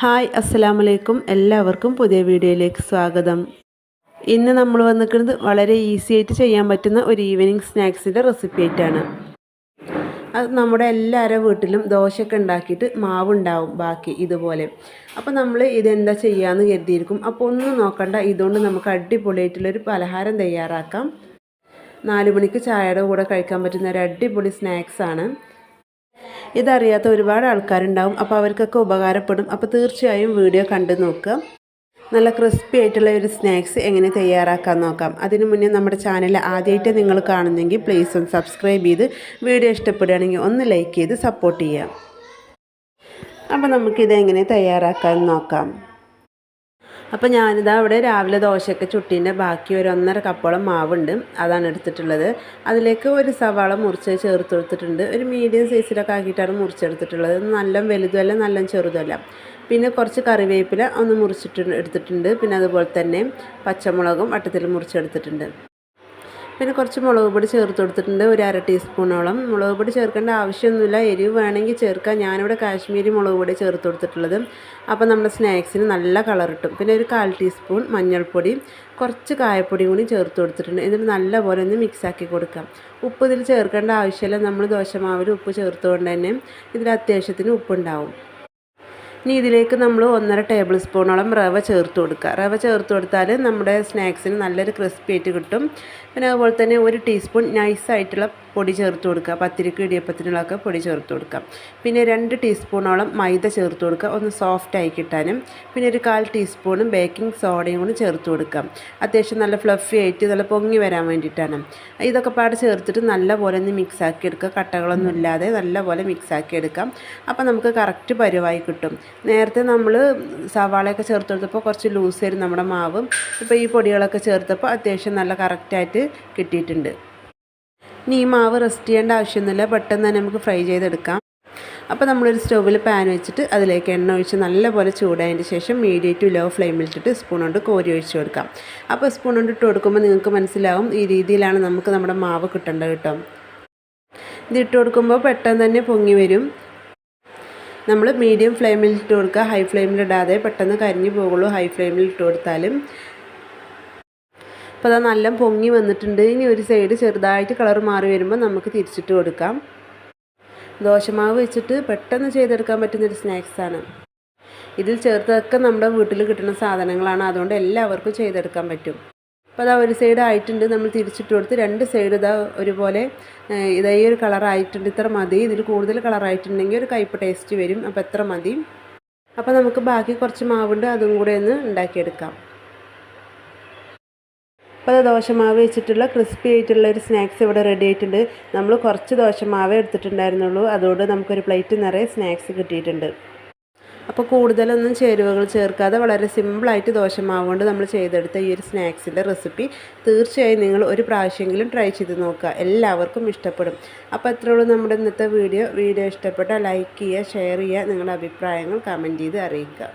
Hi അസ്സലാമു അലൈക്കും. എല്ലാവർക്കും പുതിയ വീഡിയോയിലേക്ക് സ്വാഗതം. ഇന്ന് നമ്മൾ വന്നിരിക്കുന്നത് വളരെ ഈസി ആയിട്ട് ചെയ്യാൻ പറ്റുന്ന ഒരു ഈവനിങ് സ്നാക്സിൻ്റെ റെസിപ്പി ആയിട്ടാണ്. അത് നമ്മുടെ എല്ലാവരുടെ വീട്ടിലും ദോശയൊക്കെ ഉണ്ടാക്കിയിട്ട് മാവുണ്ടാവും ബാക്കി ഇതുപോലെ. അപ്പോൾ നമ്മൾ ഇതെന്താ ചെയ്യാമെന്ന് കരുതിയിരിക്കും. അപ്പോൾ ഒന്നും നോക്കണ്ട, ഇതുകൊണ്ട് നമുക്ക് അടിപൊളിയായിട്ടുള്ളൊരു പലഹാരം തയ്യാറാക്കാം. 4 മണിക്ക് ചായയുടെ കൂടെ കഴിക്കാൻ പറ്റുന്ന ഒരു അടിപൊളി സ്നാക്സാണ്. ഇതറിയാത്ത ഒരുപാട് ആൾക്കാരുണ്ടാവും, അപ്പോൾ അവർക്കൊക്കെ ഉപകാരപ്പെടും. അപ്പോൾ തീർച്ചയായും വീഡിയോ കണ്ടു നോക്കുക. നല്ല ക്രിസ്പി ആയിട്ടുള്ള ഒരു സ്നാക്സ് എങ്ങനെ തയ്യാറാക്കാൻ നോക്കാം. അതിനു മുന്നേ നമ്മുടെ ചാനൽ ആദ്യമായിട്ട് നിങ്ങൾ കാണുന്നെങ്കിൽ പ്ലീസ് ഒന്ന് സബ്സ്ക്രൈബ് ചെയ്ത് വീഡിയോ ഇഷ്ടപ്പെടുകയാണെങ്കിൽ ഒന്ന് ലൈക്ക് ചെയ്ത് സപ്പോർട്ട് ചെയ്യാം. അപ്പോൾ നമുക്കിത് എങ്ങനെ തയ്യാറാക്കാൻ നോക്കാം. അപ്പോൾ ഞാനിതാ ഇവിടെ രാവിലെ ദോശയൊക്കെ ചുട്ടീൻ്റെ ബാക്കി ഒരു 1.5 കപ്പോളം മാവുണ്ട്, അതാണ് എടുത്തിട്ടുള്ളത്. അതിലേക്ക് ഒരു സവാള മുറിച്ച് ചേർത്ത് കൊടുത്തിട്ടുണ്ട്. ഒരു മീഡിയം സൈസിലൊക്കെ ആക്കിയിട്ടാണ് മുറിച്ചെടുത്തിട്ടുള്ളത്. നല്ല വലുതുമല്ല നല്ല ചെറുതുമല്ല. പിന്നെ കുറച്ച് കറിവേപ്പില ഒന്ന് എടുത്തിട്ടുണ്ട്. പിന്നെ അതുപോലെ തന്നെ പച്ചമുളകും വട്ടത്തിൽ മുറിച്ചെടുത്തിട്ടുണ്ട്. പിന്നെ കുറച്ച് മുളക് പൊടി ചേർത്ത് കൊടുത്തിട്ടുണ്ട്, ഒരു 1/2 ടീസ്പൂണോളം. മുളക് പൊടി ചേർക്കേണ്ട ആവശ്യമൊന്നുമില്ല, എരിവ് വേണമെങ്കിൽ ചേർക്കാം. ഞാനിവിടെ കാശ്മീരി മുളക് പൊടി ചേർത്ത് കൊടുത്തിട്ടുള്ളത്. അപ്പോൾ നമ്മുടെ സ്നാക്സിന് നല്ല കളർ കിട്ടും. പിന്നെ ഒരു 1/4 ടീസ്പൂൺ മഞ്ഞൾപ്പൊടി, കുറച്ച് കായപ്പൊടി കൂടി ചേർത്ത് കൊടുത്തിട്ടുണ്ട്. എന്നിട്ട് നല്ലപോലെ ഒന്ന് മിക്സാക്കി കൊടുക്കാം. ഉപ്പ് ഇതിൽ ചേർക്കേണ്ട ആവശ്യമില്ല, നമ്മൾ ദോശമാവിൽ ഉപ്പ് ചേർത്തുകൊണ്ട് തന്നെ ഇതിൽ അത്യാവശ്യത്തിന് ഉപ്പുണ്ടാവും. ഇനി ഇതിലേക്ക് നമ്മൾ 1.5 ടേബിൾ സ്പൂണോളം റവ ചേർത്ത് കൊടുക്കുക. റവ ചേർത്ത് കൊടുത്താൽ നമ്മുടെ സ്നാക്സിന് നല്ലൊരു ക്രിസ്പി ആയിട്ട് കിട്ടും. പിന്നെ അതുപോലെ തന്നെ 1 ടീസ്പൂൺ നൈസായിട്ടുള്ള പൊടി ചേർത്ത് കൊടുക്കുക. പത്തിരിക്ക് ഇടിയപ്പത്തിനുള്ളൊക്കെ പൊടി ചേർത്ത് കൊടുക്കുക. പിന്നെ 2 ടീസ്പൂണോളം മൈദ ചേർത്ത് കൊടുക്കുക, ഒന്ന് സോഫ്റ്റായി കിട്ടാനും. പിന്നെ ഒരു 1/4 ടീസ്പൂൺ ബേക്കിംഗ് സോഡയും കൂടി ചേർത്ത് കൊടുക്കുക. അത്യാവശ്യം നല്ല ഫ്ലഫി ആയിട്ട് നല്ല പൊങ്ങി വരാൻ വേണ്ടിയിട്ടാണ്. ഇതൊക്കെ പാടെ ചേർത്തിട്ട് നല്ലപോലെ ഒന്ന് മിക്സാക്കി എടുക്കുക. കട്ടകളൊന്നും ഇല്ലാതെ നല്ലപോലെ മിക്സാക്കി എടുക്കാം. അപ്പോൾ നമുക്ക് കറക്റ്റ് പരുവായി കിട്ടും. നേരത്തെ നമ്മൾ സവാളയൊക്കെ ചേർത്ത് കൊടുത്തപ്പോൾ കുറച്ച് ലൂസായിരുന്നു നമ്മുടെ മാവ്. ഇപ്പോൾ ഈ പൊടികളൊക്കെ ചേർത്തപ്പോൾ അത്യാവശ്യം നല്ല കറക്റ്റായിട്ട് കിട്ടിയിട്ടുണ്ട്. ഇനി ഈ മാവ് റെസ്റ്റ് ചെയ്യേണ്ട ആവശ്യമൊന്നുമില്ല, പെട്ടെന്ന് തന്നെ നമുക്ക് ഫ്രൈ ചെയ്തെടുക്കാം. അപ്പോൾ നമ്മളൊരു സ്റ്റൗവിൽ പാൻ വെച്ചിട്ട് അതിലേക്ക് എണ്ണ ഒഴിച്ച് നല്ലപോലെ ചൂടായതിന് ശേഷം മീഡിയം ടു ലോ ഫ്ലെയിമിലിട്ടിട്ട് സ്പൂൺ കൊണ്ട് കോരി ഒഴിച്ച് കൊടുക്കാം. അപ്പോൾ സ്പൂൺ കൊണ്ട് ഇട്ട് കൊടുക്കുമ്പോൾ നിങ്ങൾക്ക് മനസ്സിലാവും ഈ രീതിയിലാണ് നമുക്ക് നമ്മുടെ മാവ് കിട്ടേണ്ടത് കേട്ടോ. ഇത് ഇട്ട് കൊടുക്കുമ്പോൾ പെട്ടെന്ന് തന്നെ പൊങ്ങി വരും. നമ്മൾ മീഡിയം ഫ്ലെയിമിൽ ഇട്ട് കൊടുക്കുക, ഹൈ ഫ്ലെയിമിലിടാതെ, പെട്ടെന്ന് കരിഞ്ഞു പോകുള്ളൂ ഹൈ ഫ്ലെയിമിൽ ഇട്ട് കൊടുത്താലും. അപ്പോൾ അത് നല്ല പൊങ്ങി വന്നിട്ടുണ്ട്. ഇനി ഒരു സൈഡ് ചെറുതായിട്ട് കളർ മാറി വരുമ്പോൾ നമുക്ക് തിരിച്ചിട്ട് കൊടുക്കാം. ദോശമാവ് വെച്ചിട്ട് പെട്ടെന്ന് ചെയ്തെടുക്കാൻ പറ്റുന്നൊരു സ്നാക്സാണ്. ഇതിൽ ചേർത്തൊക്കെ നമ്മുടെ വീട്ടിൽ കിട്ടുന്ന സാധനങ്ങളാണ്, അതുകൊണ്ട് എല്ലാവർക്കും ചെയ്തെടുക്കാൻ പറ്റും. അപ്പോൾ അതാ ഒരു സൈഡ് ആയിട്ടുണ്ട്, നമ്മൾ തിരിച്ചിട്ട് കൊടുത്ത് 2 സൈഡ് ഇതാ ഒരുപോലെ ഇതാ ഈ ഒരു കളറായിട്ടുണ്ട്. ഇത്ര മതി. ഇതിൽ കൂടുതൽ കളറായിട്ടുണ്ടെങ്കിൽ ഒരു കയ്പ്പ് ടേസ്റ്റ് വരും. അപ്പോൾ എത്ര മതി. അപ്പോൾ നമുക്ക് ബാക്കി കുറച്ച് മാവുണ്ട്, അതും കൂടെ ഒന്ന് ഉണ്ടാക്കിയെടുക്കാം. അപ്പോൾ അത് ദോശമാവ് വെച്ചിട്ടുള്ള ക്രിസ്പി ആയിട്ടുള്ള ഒരു സ്നാക്സ് ഇവിടെ റെഡി ആയിട്ടുണ്ട്. നമ്മൾ കുറച്ച് ദോശമാവേ എടുത്തിട്ടുണ്ടായിരുന്നുള്ളൂ, അതുകൊണ്ട് നമുക്കൊരു പ്ലേറ്റ് നിറയെ സ്നാക്സ് കിട്ടിയിട്ടുണ്ട്. അപ്പോൾ കൂടുതലൊന്നും ചേരുവകൾ ചേർക്കാതെ വളരെ സിമ്പിളായിട്ട് ദോശമാവ് കൊണ്ട് നമ്മൾ ചെയ്തെടുത്ത ഈ ഒരു സ്നാക്സിൻ്റെ റെസിപ്പി തീർച്ചയായും നിങ്ങൾ ഒരു പ്രാവശ്യമെങ്കിലും ട്രൈ ചെയ്ത് നോക്കുക. എല്ലാവർക്കും ഇഷ്ടപ്പെടും. അപ്പോൾ അത്രയുള്ളൂ നമ്മുടെ ഇന്നത്തെ വീഡിയോ. ഇഷ്ടപ്പെട്ടാൽ ലൈക്ക് ചെയ്യുക, ഷെയർ ചെയ്യുക, നിങ്ങളുടെ അഭിപ്രായങ്ങൾ കമൻറ്റ് ചെയ്ത് അറിയിക്കുക.